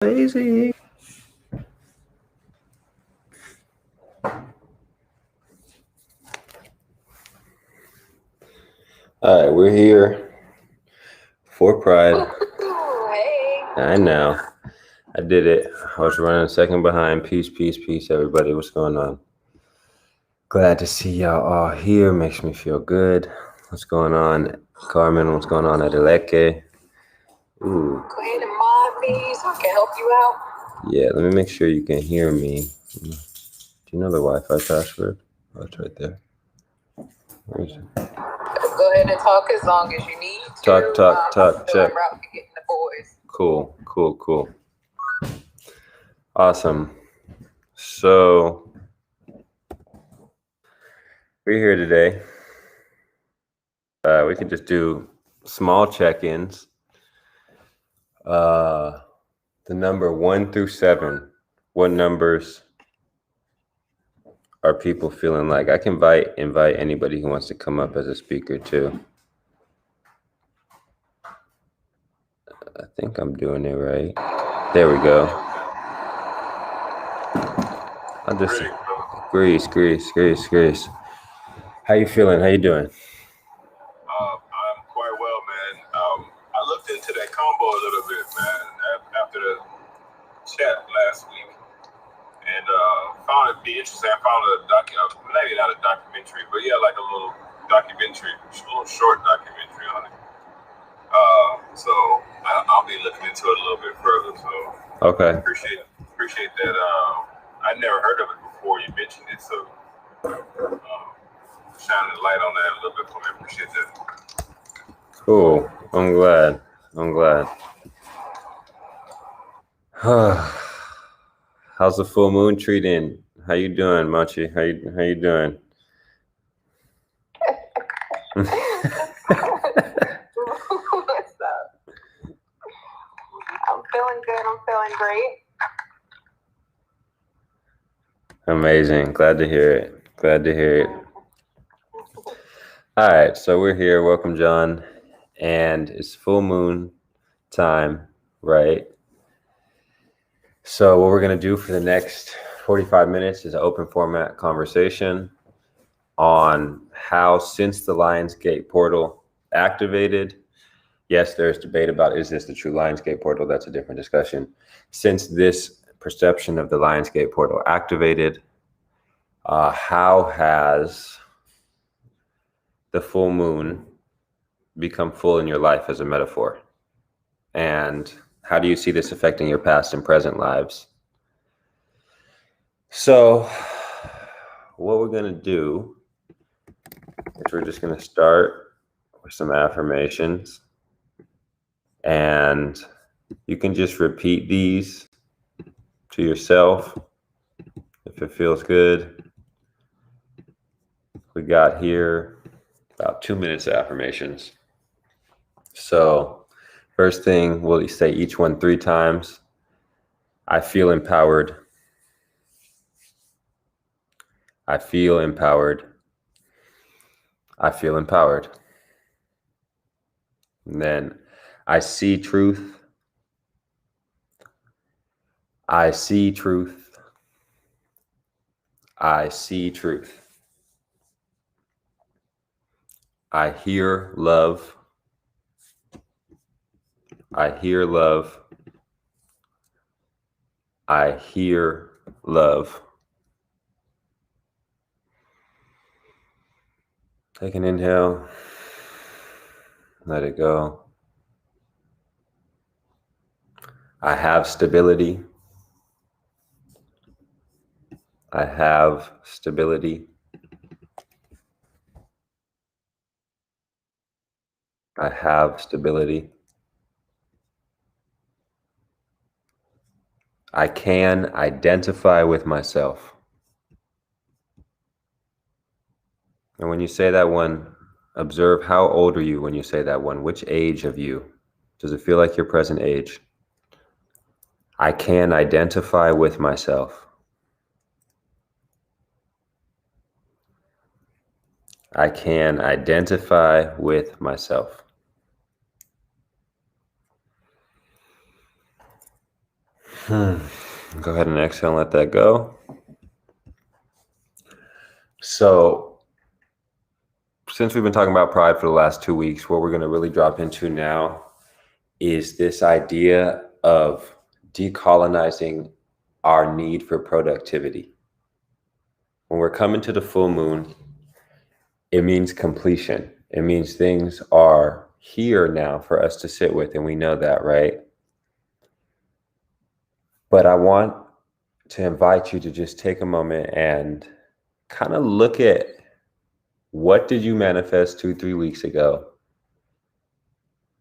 Lazy. All right, we're here for Pride. Hey. I know. I did it. I was running a second behind. Peace, everybody. What's going on? Glad to see y'all all here. Makes me feel good. What's going on, Carmen? What's going on, Adeleke? Ooh. Go ahead and mod me so I can help you out. Yeah, let me make sure you can hear me. Do you know the Wi-Fi password? Oh, it's right there. Where is it? Go ahead and talk as long as you need to. Talk, check. I'm out to getting the boys. Cool. Awesome. So we're here today. We can just do small check-ins. The number 1 through 7. What numbers are people feeling like? I can invite anybody who wants to come up as a speaker too. I think I'm doing it right. There we go. I'll just Grease. How you feeling? How you doing? I'm quite well, man. I looked into that combo a little bit, man, after the chat last week, and found it be interesting. I found maybe not a documentary, but yeah, like a little documentary, a little short documentary on it. So I'll be looking into it a little bit further. So okay, appreciate that. I never heard of it before you mentioned it, so shining the light on that a little bit for me. Appreciate that. cool. I'm glad. How's the full moon treating? How you doing, Machi? How you doing? What's up? I'm feeling good. I'm feeling great. Amazing. Glad to hear it. All right, so we're here. Welcome, John. And it's full moon time, right? So what we're going to do for the next 45 minutes is an open format conversation on how, since the Lionsgate portal activated, yes, there's debate about, is this the true Lionsgate portal? That's a different discussion. Since this perception of the Lionsgate portal activated, how has the full moon become full in your life as a metaphor? And how do you see this affecting your past and present lives? So what we're going to do is we're just going to start with some affirmations, and you can just repeat these to yourself if it feels good. We got here about 2 minutes of affirmations. So first thing, we'll say each one 3 times. I feel empowered. I feel empowered. I feel empowered. And then I see truth. I see truth. I see truth. I hear love. I hear love. I hear love. Take an inhale. Let it go. I have stability. I have stability. I have stability. I can identify with myself. And when you say that one, observe how old are you when you say that one? Which age of you? Does it feel like your present age? I can identify with myself. I can identify with myself. Go ahead and exhale and let that go. So, since we've been talking about pride for the last 2 weeks, what we're going to really drop into now is this idea of decolonizing our need for productivity. When we're coming to the full moon, it means completion. It means things are here now for us to sit with, and we know that, right? But I want to invite you to just take a moment and kind of look at what did you manifest 2-3 weeks ago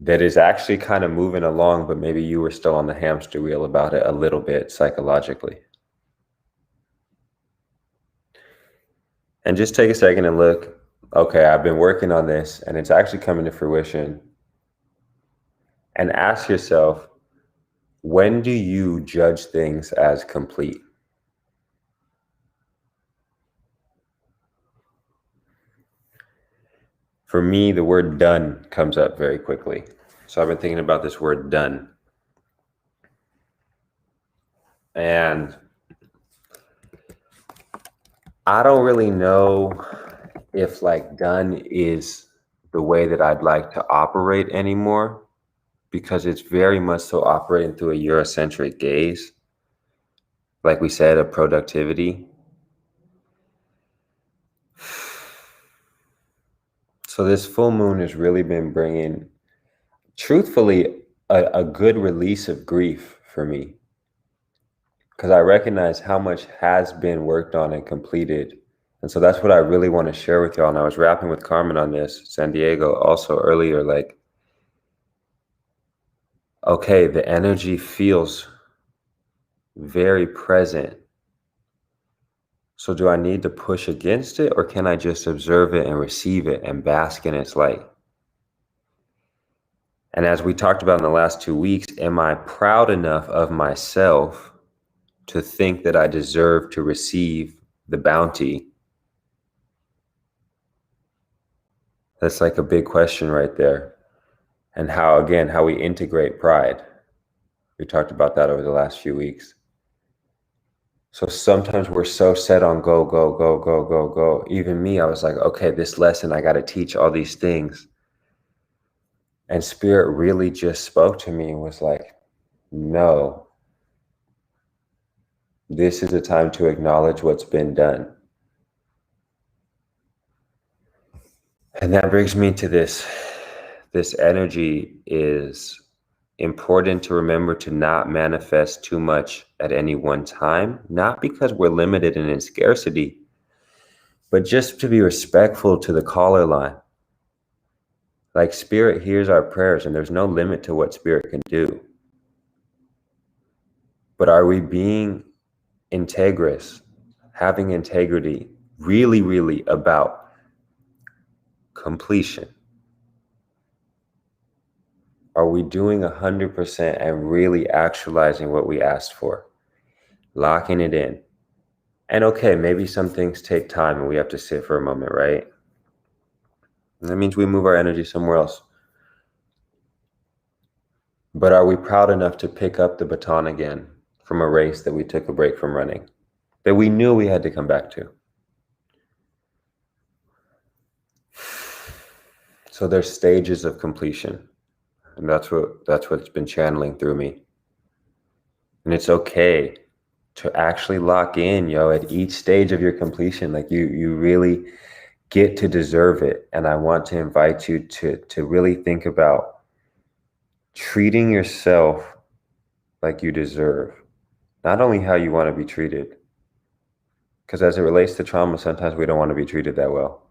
that is actually kind of moving along, but maybe you were still on the hamster wheel about it a little bit psychologically. And just take a second and look, okay, I've been working on this and it's actually coming to fruition. And ask yourself, when do you judge things as complete? For me, the word done comes up very quickly. So I've been thinking about this word done. And I don't really know if like done is the way that I'd like to operate anymore, because it's very much so operating through a Eurocentric gaze. Like we said, of productivity. So this full moon has really been bringing, truthfully, a good release of grief for me. Because I recognize how much has been worked on and completed. And so that's what I really want to share with y'all. And I was rapping with Carmen on this, San Diego, also earlier, like, okay, the energy feels very present. So do I need to push against it, or can I just observe it and receive it and bask in its light? And as we talked about in the last 2 weeks, am I proud enough of myself to think that I deserve to receive the bounty? That's like a big question right there. And how, again, how we integrate pride. We talked about that over the last few weeks. So sometimes we're so set on go, go, go, go, go, go. Even me, I was like, okay, this lesson, I got to teach all these things. And Spirit really just spoke to me and was like, no, this is a time to acknowledge what's been done. And that brings me to this energy is important to remember to not manifest too much at any one time, not because we're limited and in scarcity, but just to be respectful to the caller line. Like Spirit hears our prayers and there's no limit to what Spirit can do. But are we being integrous, having integrity, really, really about completion? Are we doing 100% and really actualizing what we asked for? Locking it in. And okay, maybe some things take time and we have to sit for a moment, right? And that means we move our energy somewhere else. But are we proud enough to pick up the baton again from a race that we took a break from running, that we knew we had to come back to? So there's stages of completion. And that's what's been channeling through me. And it's okay to actually lock in, at each stage of your completion. Like you really get to deserve it. And I want to invite you to really think about treating yourself like you deserve, not only how you want to be treated. Because as it relates to trauma, sometimes we don't want to be treated that well.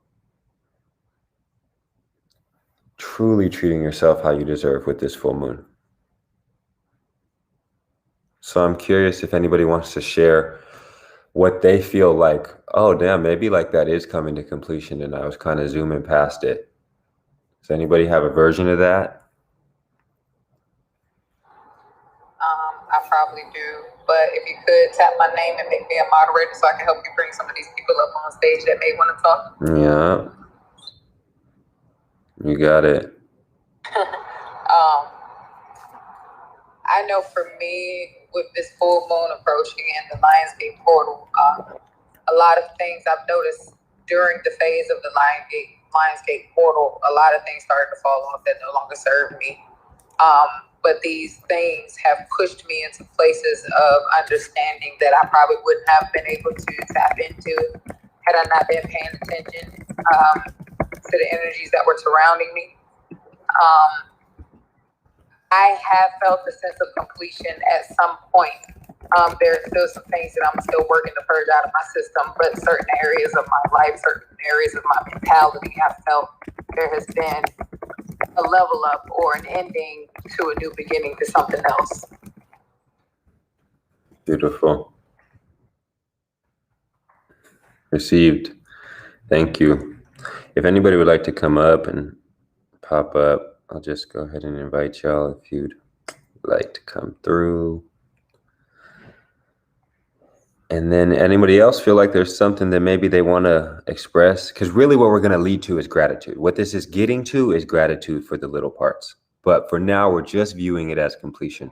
Truly treating yourself how you deserve with this full moon. So I'm curious if anybody wants to share what they feel like, oh, damn, maybe like that is coming to completion and I was kind of zooming past it. Does anybody have a version of that? I probably do. But if you could tap my name and make me a moderator so I can help you bring some of these people up on stage that may want to talk. Yeah. You got it. I know for me, with this full moon approaching and the Lionsgate portal, a lot of things I've noticed during the phase of the Lionsgate portal, a lot of things started to fall off that no longer serve me. But these things have pushed me into places of understanding that I probably wouldn't have been able to tap into had I not been paying attention to the energies that were surrounding me. I have felt a sense of completion at some point. There's still some things that I'm still working to purge out of my system, but certain areas of my life, certain areas of my mentality, I felt there has been a level up or an ending to a new beginning to something else. Beautiful. Received. Thank you. If anybody would like to come up and pop up, I'll just go ahead and invite y'all if you'd like to come through. And then anybody else feel like there's something that maybe they want to express? Because really what we're going to lead to is gratitude. What this is getting to is gratitude for the little parts. But for now, we're just viewing it as completion.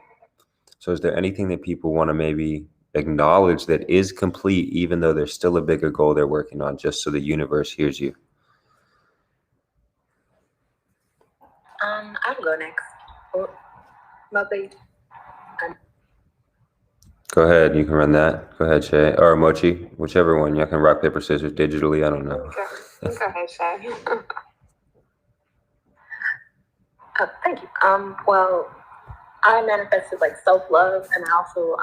So is there anything that people want to maybe acknowledge that is complete, even though there's still a bigger goal they're working on, just so the universe hears you? I'll go next. Mother. Go ahead. You can run that. Go ahead, Shay. Or Mochi, whichever one. Y'all can rock, paper, scissors digitally. I don't know. Go ahead, Shay. Thank you. Well, I manifested like self-love, and also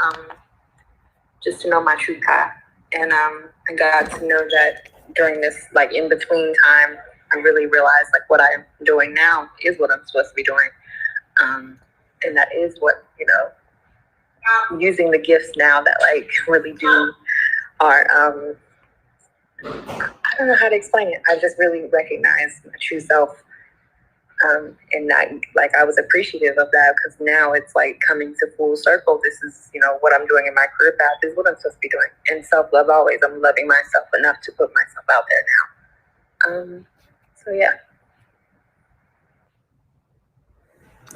just to know my true path. And I got to know that during this like in between time, I really realized like what I'm doing now is what I'm supposed to be doing. And that is what, using the gifts now that like really do are, I don't know how to explain it. I just really recognize my true self. And that, like, I was appreciative of that because now it's like coming to full circle. This is, what I'm doing in my career path is what I'm supposed to be doing. And self-love always, I'm loving myself enough to put myself out there now. So yeah.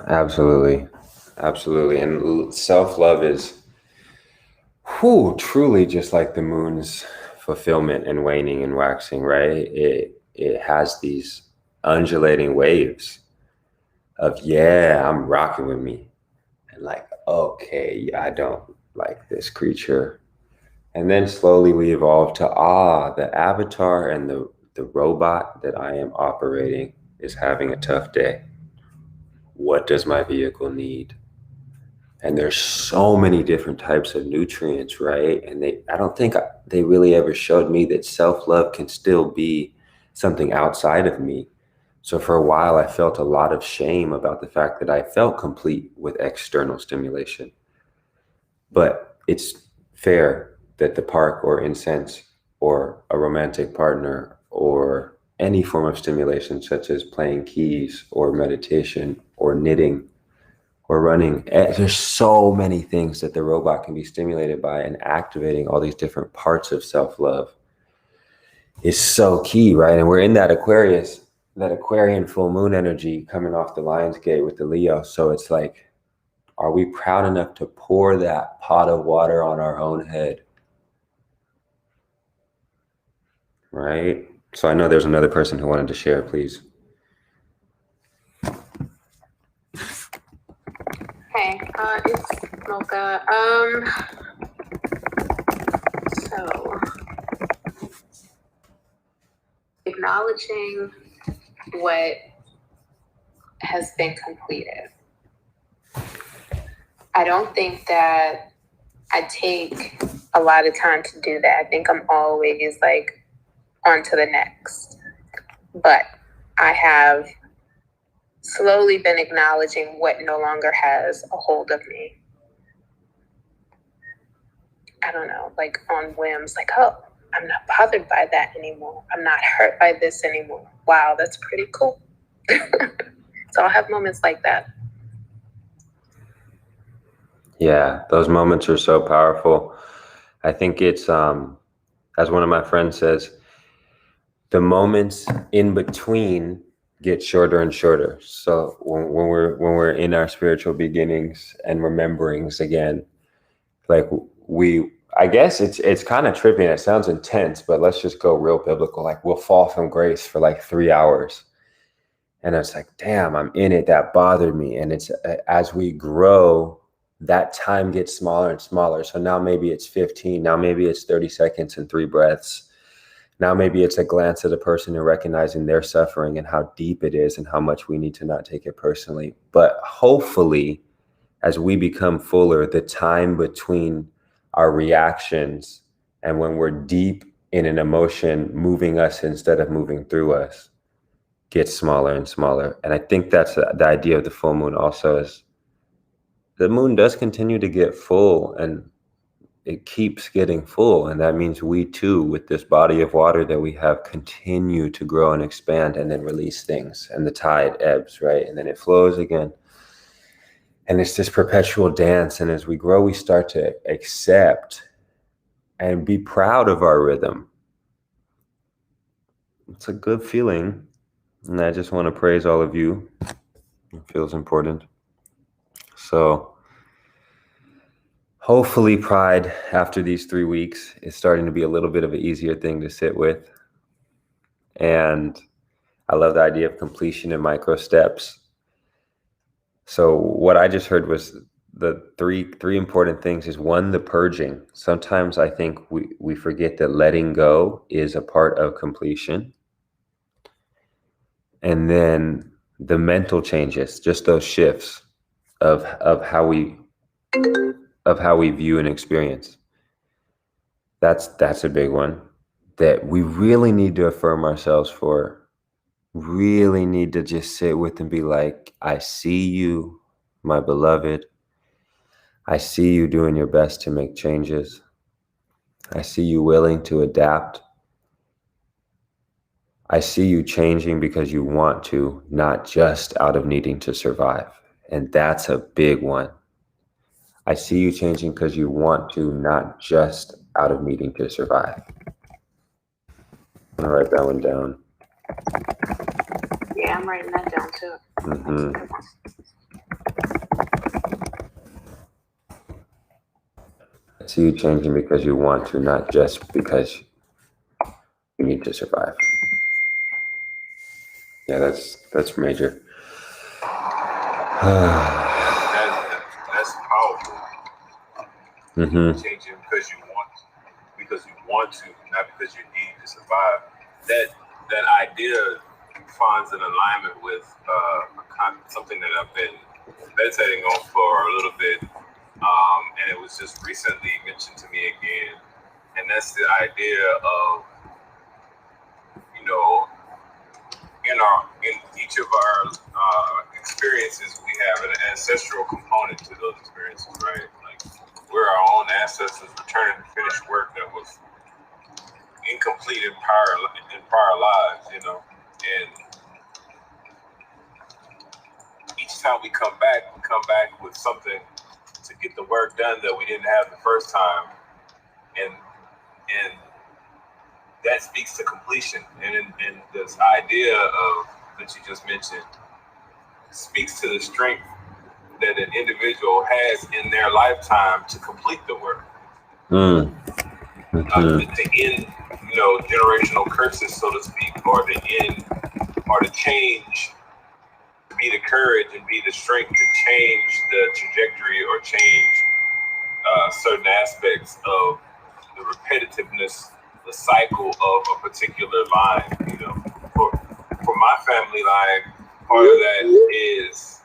Absolutely. Absolutely. And self-love is truly just like the moon's fulfillment and waning and waxing, right? It has these undulating waves of, I'm rocking with me. And like, okay, I don't like this creature. And then slowly we evolve to, the avatar and the robot that I am operating is having a tough day. What does my vehicle need? And there's so many different types of nutrients, right? And I don't think they really ever showed me that self-love can still be something outside of me. So for a while, I felt a lot of shame about the fact that I felt complete with external stimulation. But it's fair that the park or incense or a romantic partner or any form of stimulation, such as playing keys or meditation or knitting or running, there's so many things that the robot can be stimulated by, and activating all these different parts of self-love is so key, right? And we're in that Aquarian full moon energy coming off the Lionsgate with the Leo. So it's like, are we proud enough to pour that pot of water on our own head? Right? So I know there's another person who wanted to share, please. Hey, it's Mocha. So acknowledging what has been completed. I don't think that I take a lot of time to do that. I think I'm always like on to the next. But I have slowly been acknowledging what no longer has a hold of me. I don't know, like on whims, like, oh, I'm not bothered by that anymore. I'm not hurt by this anymore. Wow, that's pretty cool. So I'll have moments like that. Yeah, those moments are so powerful. I think it's, as one of my friends says, the moments in between get shorter and shorter. So when we're in our spiritual beginnings and rememberings again, Like I guess it's kind of trippy and it sounds intense, but let's just go real biblical. Like we'll fall from grace for like 3 hours. And it's like, damn, I'm in it. That bothered me. And it's as we grow, that time gets smaller and smaller. So now maybe it's 15. Now maybe it's 30 seconds and 3 breaths. Now maybe it's a glance at a person and recognizing their suffering and how deep it is and how much we need to not take it personally. But hopefully, as we become fuller, the time between our reactions and when we're deep in an emotion moving us instead of moving through us gets smaller and smaller. And I think that's the idea of the full moon also, is the moon does continue to get full and it keeps getting full. And that means we too, with this body of water that we have, continue to grow and expand and then release things, and the tide ebbs, right? And then it flows again. And it's this perpetual dance. And as we grow, we start to accept and be proud of our rhythm. It's a good feeling. And I just want to praise all of you. It feels important. So hopefully Pride, after these 3 weeks, is starting to be a little bit of an easier thing to sit with. And I love the idea of completion in micro steps. So what I just heard was the three important things is, one, the purging. Sometimes I think we forget that letting go is a part of completion. And then the mental changes, just those shifts of how we view an experience. That's a big one that we really need to affirm ourselves for. Really need to just sit with and be like, I see you, my beloved. I see you doing your best to make changes. I see you willing to adapt. I see you changing because you want to, not just out of needing to survive. And that's a big one. I see you changing because you want to, not just out of needing to survive. I'm gonna write that one down. Yeah, I'm writing that down too. Mm-hmm. I see you changing because you want to, not just because you need to survive. Yeah, that's major. That's powerful. Mm-hmm. Changing because you want to, not because you need to survive. That idea finds an alignment with something that I've been meditating on for a little bit, and it was just recently mentioned to me again, and that's the idea of, in each of our experiences, we have an ancestral component to those experiences, right? Like, we're our own ancestors returning to finish work that was incomplete in prior lives, and each time we come back with something to get the work done that we didn't have the first time, and that speaks to completion. And this idea of that you just mentioned speaks to the strength that an individual has in their lifetime to complete the work. To end, generational curses, so to speak, or to change, to be the courage and be the strength to change the trajectory or change certain aspects of the repetitiveness, the cycle of a particular line. For my family line, part of that is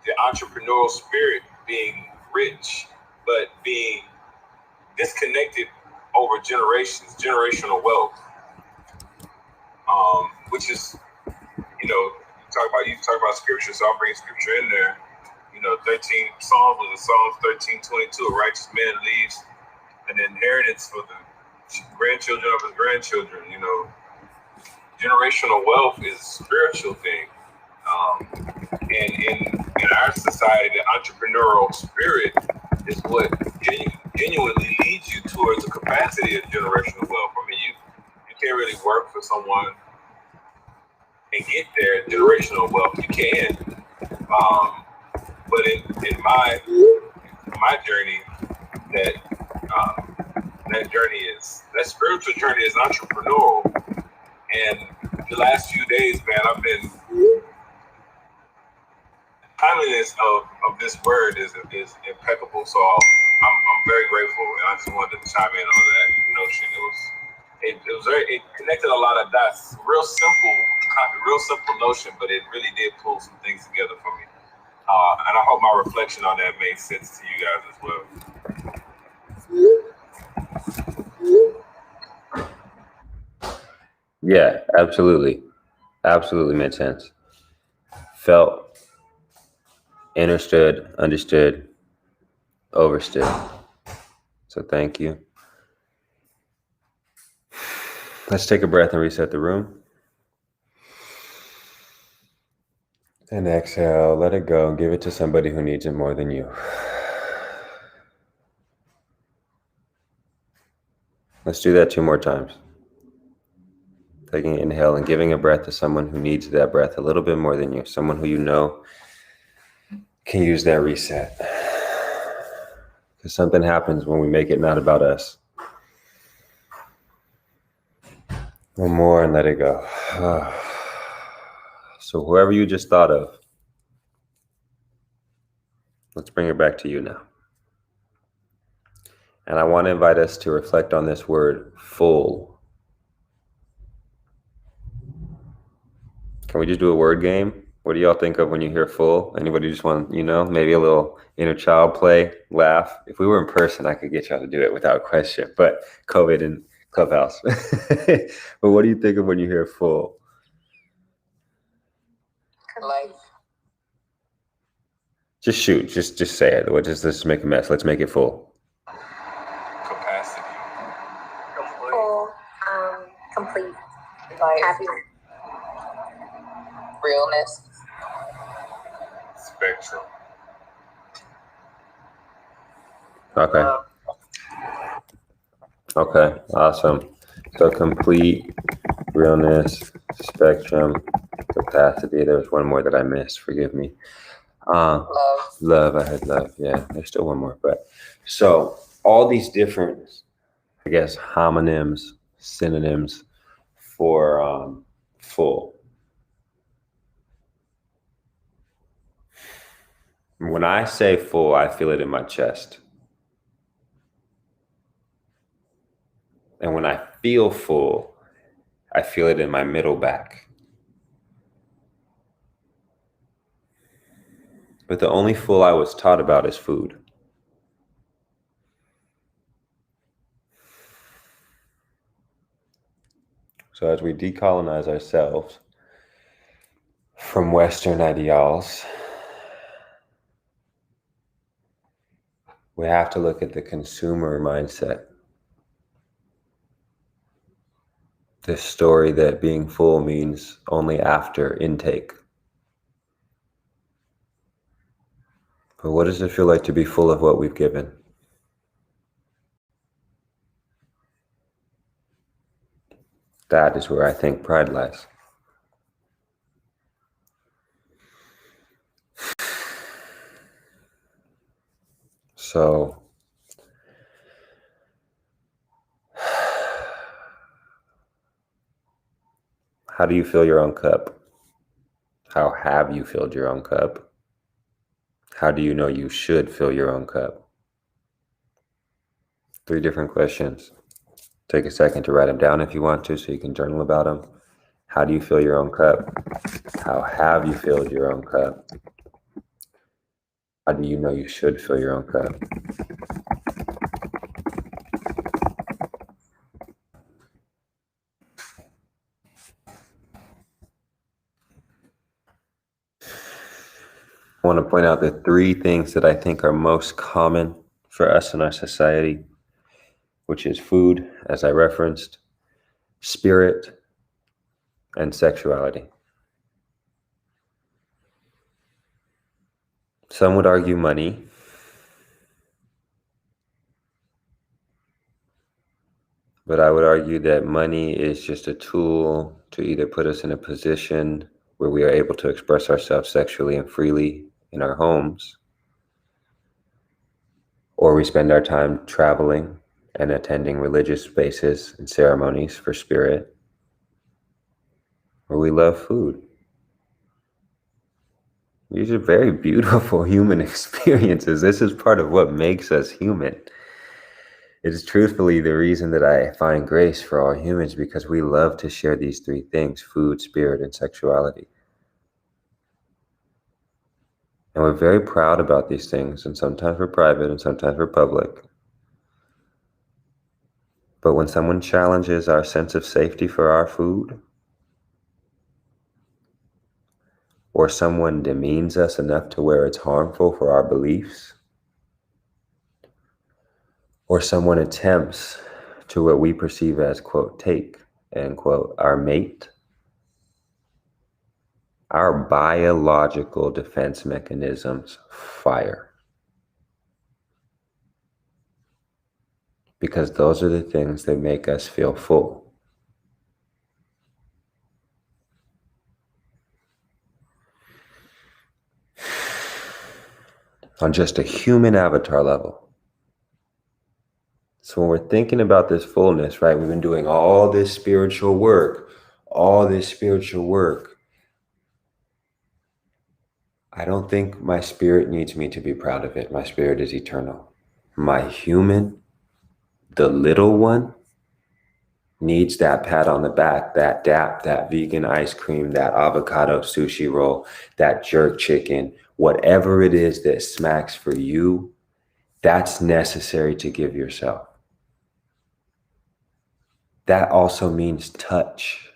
the entrepreneurial spirit being rich, but being disconnected over generations, generational wealth, which is, you talk about scripture, so I'll bring scripture in there. 13 Psalms was a Psalms 13:22. A righteous man leaves an inheritance for the grandchildren of his grandchildren. Generational wealth is a spiritual thing, and in our society, the entrepreneurial spirit is what genuinely leads you towards a capacity of generational wealth. I mean, you can't really work for someone and get their generational wealth. You can, but in my my journey that that spiritual journey is entrepreneurial. And the last few days, man, I've been timeliness of this word is impeccable. So I'm very grateful, and I just wanted to chime in on that notion. It connected a lot of dots. Real simple notion, but it really did pull some things together for me. And I hope my reflection on that made sense to you guys as well. Yeah, absolutely. Absolutely made sense. Felt, understood, overstood. So thank you. Let's take a breath and reset the room. And exhale, let it go and give it to somebody who needs it more than you. Let's do that 2 more times. Taking an inhale and giving a breath to someone who needs that breath a little bit more than you. Someone who you know can use that reset. Because something happens when we make it not about us. One more and let it go. So whoever you just thought of, let's bring it back to you now. And I want to invite us to reflect on this word, full. Can we just do a word game? What do y'all think of when you hear full? Anybody just want, maybe a little inner child play, laugh? If we were in person, I could get y'all to do it without question, but COVID and Clubhouse. But what do you think of when you hear full? Like, Just shoot, just say it. Let's make a mess. Let's make it full. Capacity. Full, complete, like happy. realness. Spectrum. Okay, awesome. So complete, realness, spectrum, capacity. There was one more that I missed. Forgive me. Love. I had love. Yeah, there's still one more. But so all these different, I guess, homonyms, synonyms for full. When I say full, I feel it in my chest. And when I feel full, I feel it in my middle back. But the only full I was taught about is food. So as we decolonize ourselves from Western ideals, we have to look at the consumer mindset. This story that being full means only after intake. But what does it feel like to be full of what we've given? That is where I think pride lies. So, how do you fill your own cup? How have you filled your own cup? How do you know you should fill your own cup? 3 different questions. Take a second to write them down if you want to, so you can journal about them. How do you fill your own cup? How have you filled your own cup? How do you know you should fill your own cup? I want to point out the 3 things that I think are most common for us in our society, which is food, as I referenced, spirit, and sexuality. Some would argue money. But I would argue that money is just a tool to either put us in a position where we are able to express ourselves sexually and freely in our homes, or we spend our time traveling and attending religious spaces and ceremonies for spirit, or we love food. These are very beautiful human experiences. This is part of what makes us human. It is truthfully the reason that I find grace for all humans, because we love to share these three things: food, spirit, and sexuality. And we're very proud about these things, and sometimes we're private and sometimes we're public. But when someone challenges our sense of safety for our food, or someone demeans us enough to where it's harmful for our beliefs, or someone attempts to what we perceive as, quote, take, end quote, our mate, our biological defense mechanisms fire. Because those are the things that make us feel full. On just a human avatar level. So when we're thinking about this fullness, right, we've been doing all this spiritual work. I don't think my spirit needs me to be proud of it. My spirit is eternal. My human, the little one, needs that pat on the back, that dap, that vegan ice cream, that avocado sushi roll, that jerk chicken, whatever it is that smacks for you, that's necessary to give yourself. That also means touch.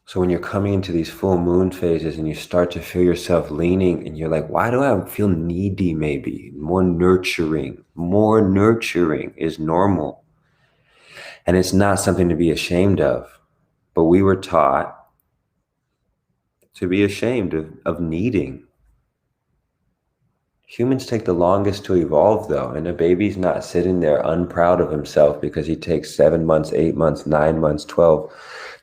So when you're coming into these full moon phases and you start to feel yourself leaning and you're like, why do I feel needy maybe? More nurturing is normal. And it's not something to be ashamed of. But we were taught to be ashamed of needing. Humans take the longest to evolve though, and a baby's not sitting there unproud of himself because he takes 7 months, 8 months, 9 months, 12,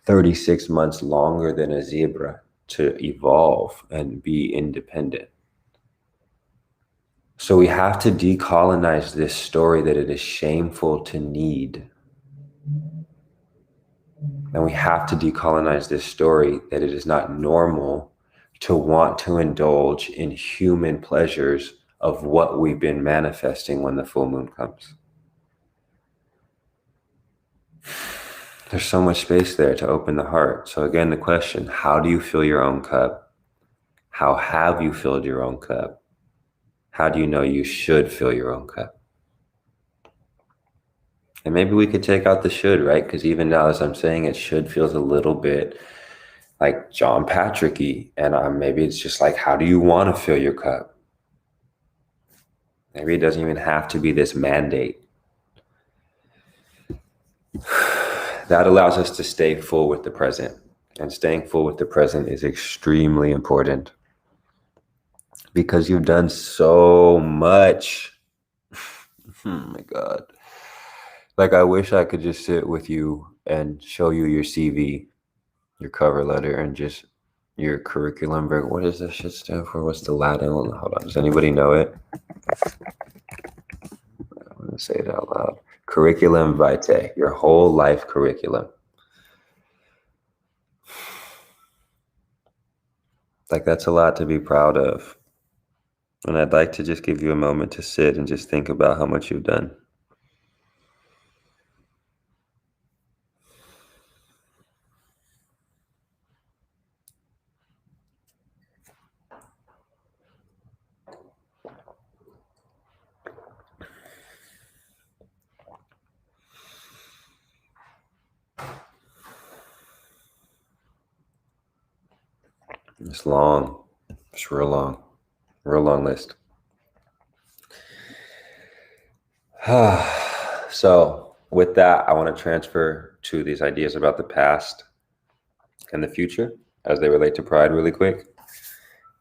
36 months longer than a zebra to evolve and be independent. So we have to decolonize this story that it is shameful to need. And we have to decolonize this story that it is not normal to want to indulge in human pleasures of what we've been manifesting when the full moon comes. There's so much space there to open the heart. So again, the question, how do you fill your own cup? How have you filled your own cup? How do you know you should fill your own cup? And maybe we could take out the should, right? Because even now as I'm saying it, should feels a little bit like John Patrick-y. And maybe it's just like, how do you want to fill your cup? Maybe it doesn't even have to be this mandate. That allows us to stay full with the present. And staying full with the present is extremely important. Because you've done so much. Oh my God. Like, I wish I could just sit with you and show you your CV, your cover letter, and just your curriculum. What does this shit stand for? What's the Latin? Hold on. Does anybody know it? I'm going to say it out loud. Curriculum vitae, your whole life curriculum. Like, that's a lot to be proud of. And I'd like to just give you a moment to sit and just think about how much you've done. It's long. It's real long list. So with that, I want to transfer to these ideas about the past and the future as they relate to pride really quick.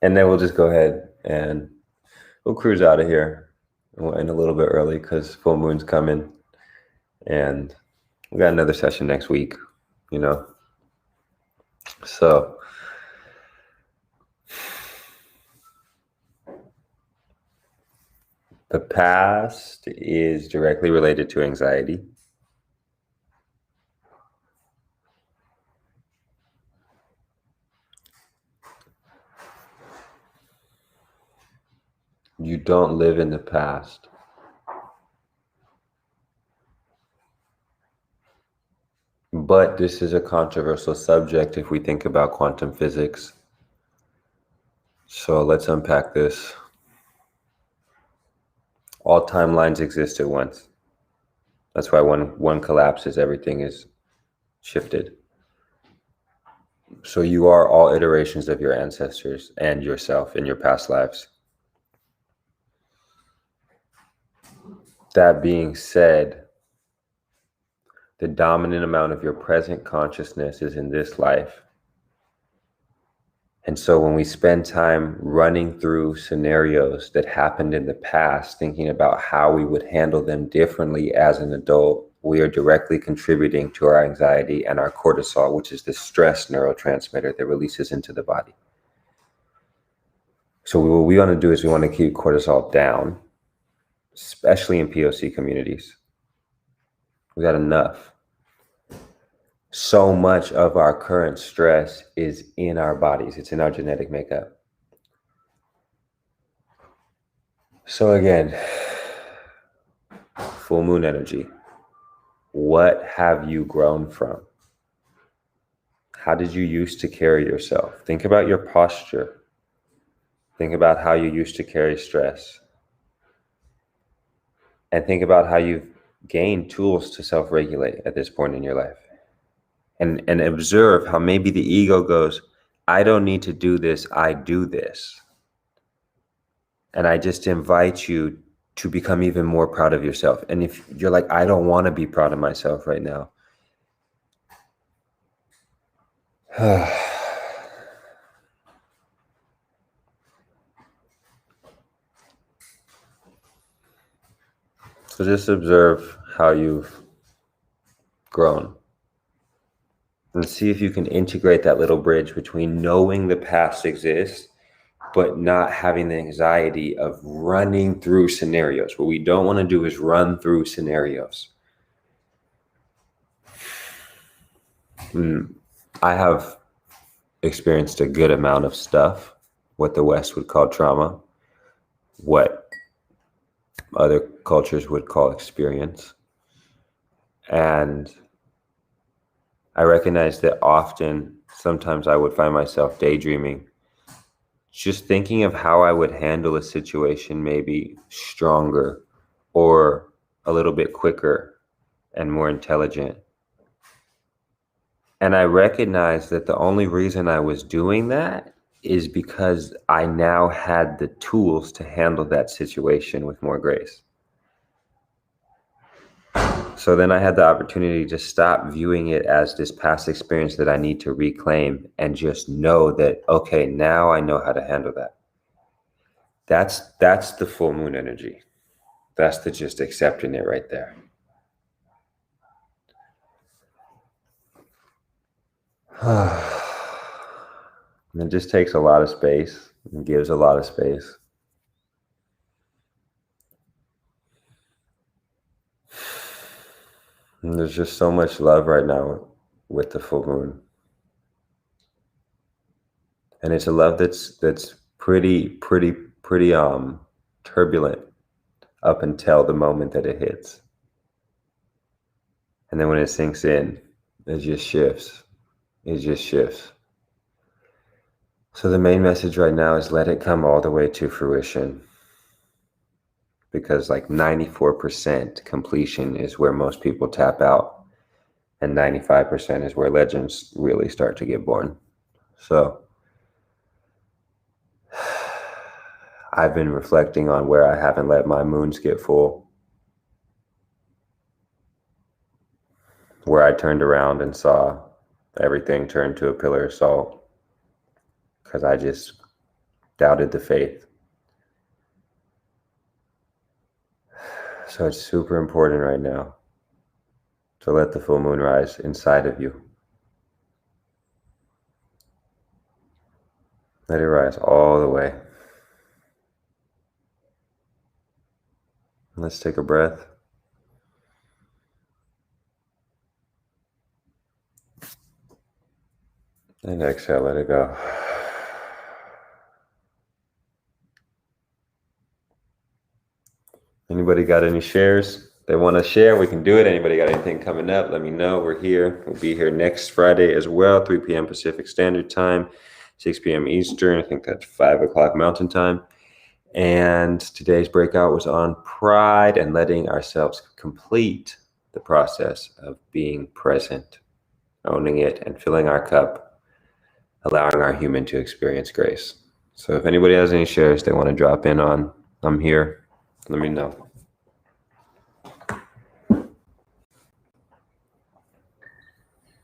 And then we'll just go ahead and we'll cruise out of here. We'll end a little bit early because full moon's coming. And we got another session next week, you know. So The past is directly related to anxiety. You don't live in the past. But this is a controversial subject if we think about quantum physics. So let's unpack this. All timelines exist at once. That's why when one collapses, everything is shifted. So you are all iterations of your ancestors and yourself in your past lives. That being said, the dominant amount of your present consciousness is in this life. And so when we spend time running through scenarios that happened in the past, thinking about how we would handle them differently as an adult, we are directly contributing to our anxiety and our cortisol, which is the stress neurotransmitter that releases into the body. So what we want to do is we want to keep cortisol down, especially in POC communities. We got enough. So much of our current stress is in our bodies. It's in our genetic makeup. So again, full moon energy. What have you grown from? How did you used to carry yourself? Think about your posture. Think about how you used to carry stress. And think about how you've gained tools to self-regulate at this point in your life. And observe how maybe the ego goes, I don't need to do this, I do this. And I just invite you to become even more proud of yourself. And if you're like, I don't want to be proud of myself right now. So just observe how you've grown and see if you can integrate that little bridge between knowing the past exists, but not having the anxiety of running through scenarios. What we don't want to do is run through scenarios. I have experienced a good amount of stuff, what the West would call trauma, what other cultures would call experience. And I recognize that sometimes I would find myself daydreaming, just thinking of how I would handle a situation maybe stronger or a little bit quicker and more intelligent. And I recognized that the only reason I was doing that is because I now had the tools to handle that situation with more grace. So then I had the opportunity to stop viewing it as this past experience that I need to reclaim and just know that, okay, now I know how to handle that. That's the full moon energy. That's the just accepting it right there. And it just takes a lot of space and gives a lot of space. And there's just so much love right now with the full moon. And it's a love that's pretty turbulent up until the moment that it hits. And then when it sinks in, it just shifts. It just shifts. So the main message right now is let it come all the way to fruition. Because like 94% completion is where most people tap out. And 95% is where legends really start to get born. So I've been reflecting on where I haven't let my moons get full. Where I turned around and saw everything turn to a pillar of salt. Because I just doubted the faith. So it's super important right now to let the full moon rise inside of you. Let it rise all the way. Let's take a breath. And exhale, let it go. Anybody got any shares they want to share? We can do it. Anybody got anything coming up? Let me know. We're here. We'll be here next Friday as well, 3 p.m. Pacific Standard Time, 6 p.m. Eastern. I think that's 5 o'clock Mountain Time. And today's breakout was on pride and letting ourselves complete the process of being present, owning it, and filling our cup, allowing our human to experience grace. So if anybody has any shares they want to drop in on, I'm here. Let me know.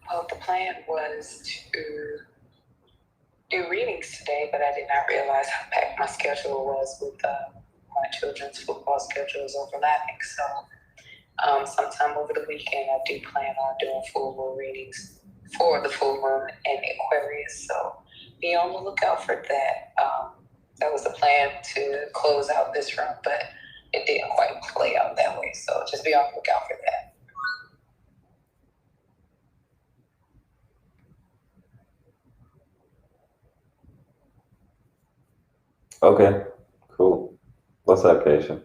Well, the plan was to do readings today, but I did not realize how packed my schedule was with my children's football schedules overlapping. So sometime over the weekend, I do plan on doing full moon readings for the full moon in Aquarius. So be on the lookout for that. That was the plan to close out this room, but it didn't quite play out that way. So just be on the lookout for that. Okay, cool. What's up, Keisha?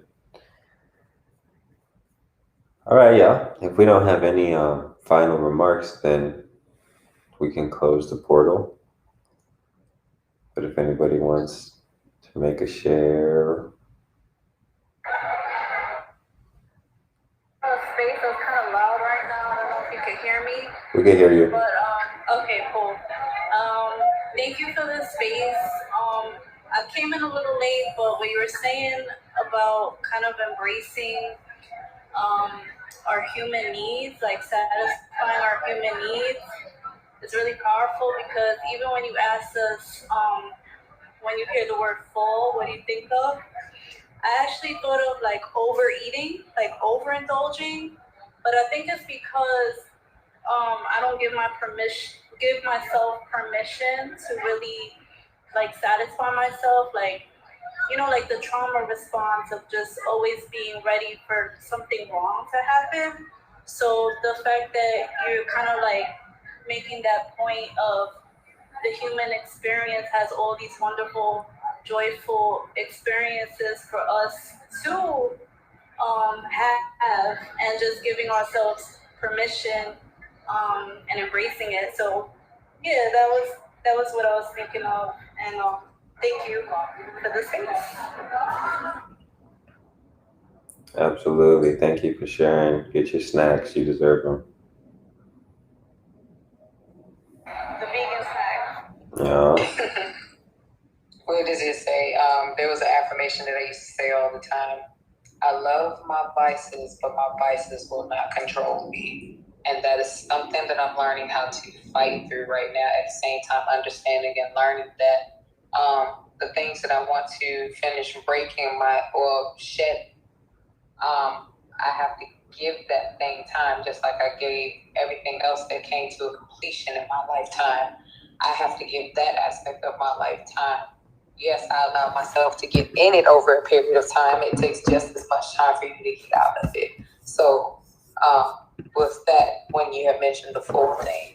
All right, yeah. If we don't have any final remarks, then we can close the portal. But if anybody wants to make a share. Space is kind of loud right now. I don't know if you can hear me. We can hear you. But okay, cool. Thank you for this space. I came in a little late, but what you were saying about kind of embracing our human needs, like satisfying our human needs, is really powerful, because even when you ask us, when you hear the word full, what do you think of? I actually thought of like overeating, like overindulging, but I think it's because I don't give myself permission to really like satisfy myself, like, you know, like the trauma response of just always being ready for something wrong to happen. So the fact that you're kind of like making that point of the human experience has all these wonderful, joyful experiences for us to have, and just giving ourselves permission and embracing it. So yeah, that was what I was thinking of, and thank you for the space. Absolutely. Thank you for sharing. Get your snacks. You deserve them. The vegan snack. Yeah. What does it say? There was an affirmation that I used to say all the time. I love my vices, but my vices will not control me. And that is something that I'm learning how to fight through right now. At the same time, understanding and learning that the things that I want to finish breaking shed, I have to give that thing time, just like I gave everything else that came to a completion in my lifetime. I have to give that aspect of my lifetime. Yes, I allow myself to get in it over a period of time. It takes just as much time for you to get out of it. So with that, when you have mentioned the full thing,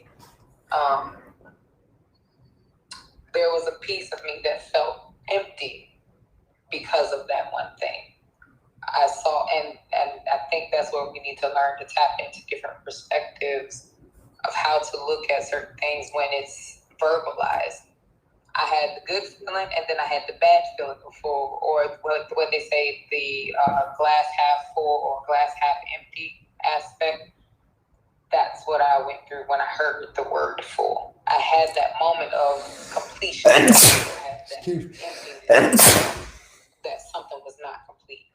there was a piece of me that felt empty because of that one thing. I saw, and I think that's where we need to learn to tap into different perspectives of how to look at certain things when it's verbalized. I had the good feeling, and then I had the bad feeling before, or what they say, the glass half full or glass half empty aspect. That's what I went through when I heard the word full. I had that moment of completion. I had that emptiness, that something was not complete.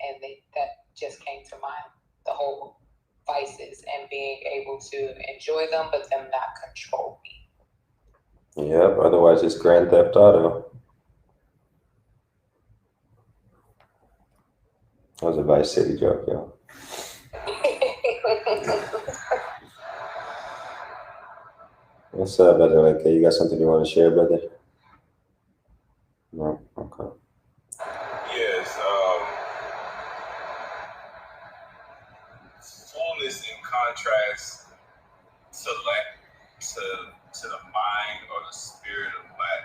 And that just came to mind, the whole vices and being able to enjoy them, but them not control me. Yep, otherwise it's Grand Theft Auto. That was a Vice City joke, yo. What's up, brother? Okay, you got something you want to share, brother? No? Okay. Yes. contrast to the mind or the spirit of Black.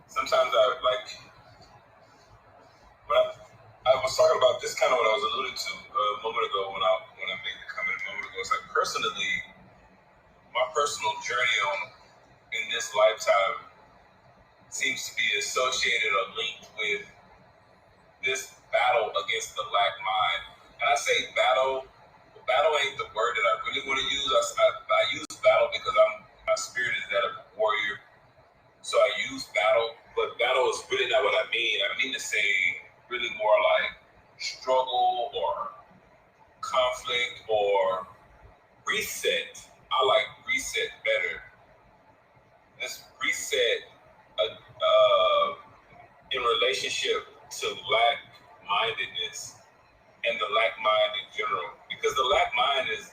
Sometimes I was talking about this kind of what I was alluding to a moment ago when I made the comment a moment ago. It's like personally, my personal journey in this lifetime seems to be associated or linked with this battle against the Black mind. And I say battle ain't the word that I really want to use. I use battle because my spirit is that of a warrior. So I use battle, but battle is really not what I mean. I mean to say really more like struggle or conflict or reset. I like reset better. This reset in relationship to Black-mindedness and the Black mind in general, because the Black mind is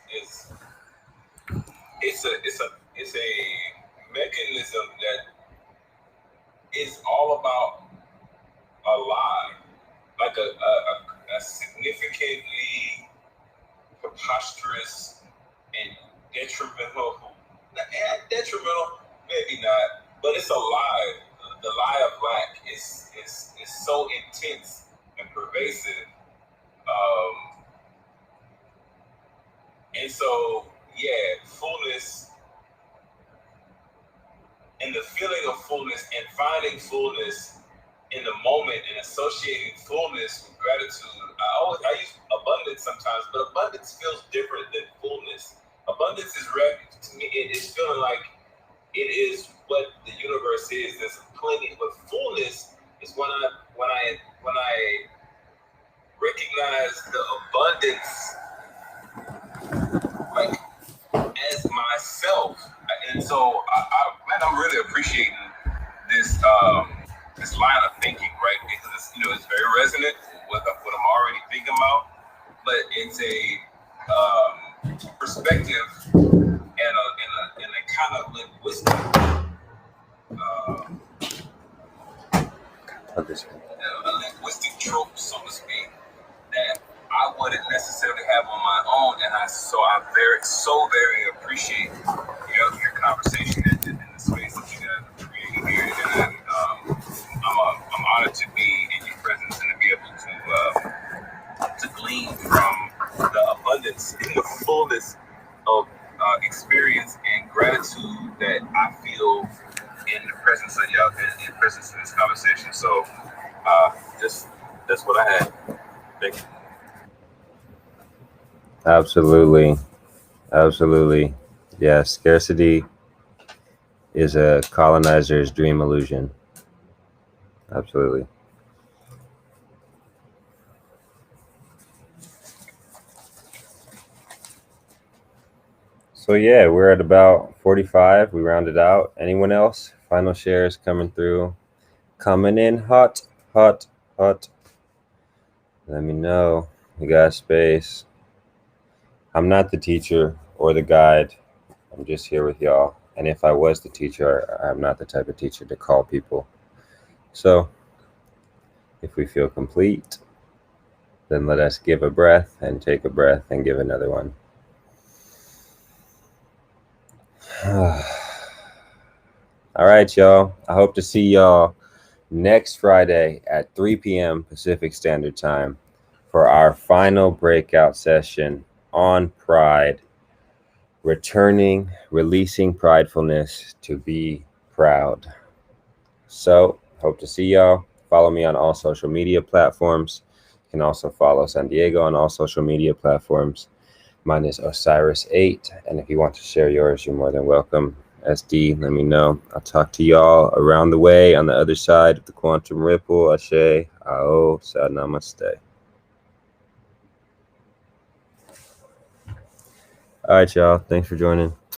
a mechanism that is all about a lie, like a significantly preposterous and detrimental, maybe not, but it's a lie. The lie of Black is so intense and pervasive. And so, yeah, fullness and the feeling of fullness and finding fullness in the moment and associating fullness with gratitude. I use abundance sometimes, but abundance feels different than fullness. Abundance is to me, it is feeling like it is what the universe is. There's plenty, but fullness is when I recognize the abundance like as myself. And so I'm really appreciating this this line of thinking, right? Because it's very resonant with what I'm already thinking about, but it's a perspective and a kind of linguistic a linguistic trope, so to speak, that I wouldn't necessarily have on my own, and I very appreciate your conversation and the space that you guys are creating here, and I'm honored to be in your presence and to be able to glean from the abundance and the fullness of experience and gratitude that I feel in the presence of y'all, in the presence of this conversation. So, that's what I had. Thank you. Absolutely. Yeah, scarcity is a colonizer's dream illusion. Absolutely. So yeah, we're at about 45. We rounded out. Anyone else? Final shares coming through. Coming in hot. Let me know. We got space. I'm not the teacher or the guide. I'm just here with y'all. And if I was the teacher, I'm not the type of teacher to call people. So if we feel complete, then let us give a breath and take a breath and give another one. All right, y'all. I hope to see y'all next Friday at 3 p.m. Pacific Standard Time for our final breakout session on pride, releasing pridefulness to be proud. So hope to see y'all. Follow me on all social media platforms. You can also follow San Diego on all social media platforms. Mine is Osiris8, and if you want to share yours, you're more than welcome. SD, let me know. I'll talk to y'all around the way on the other side of the quantum ripple. Ashe, Ao, Sa Namaste. All right, y'all. Thanks for joining.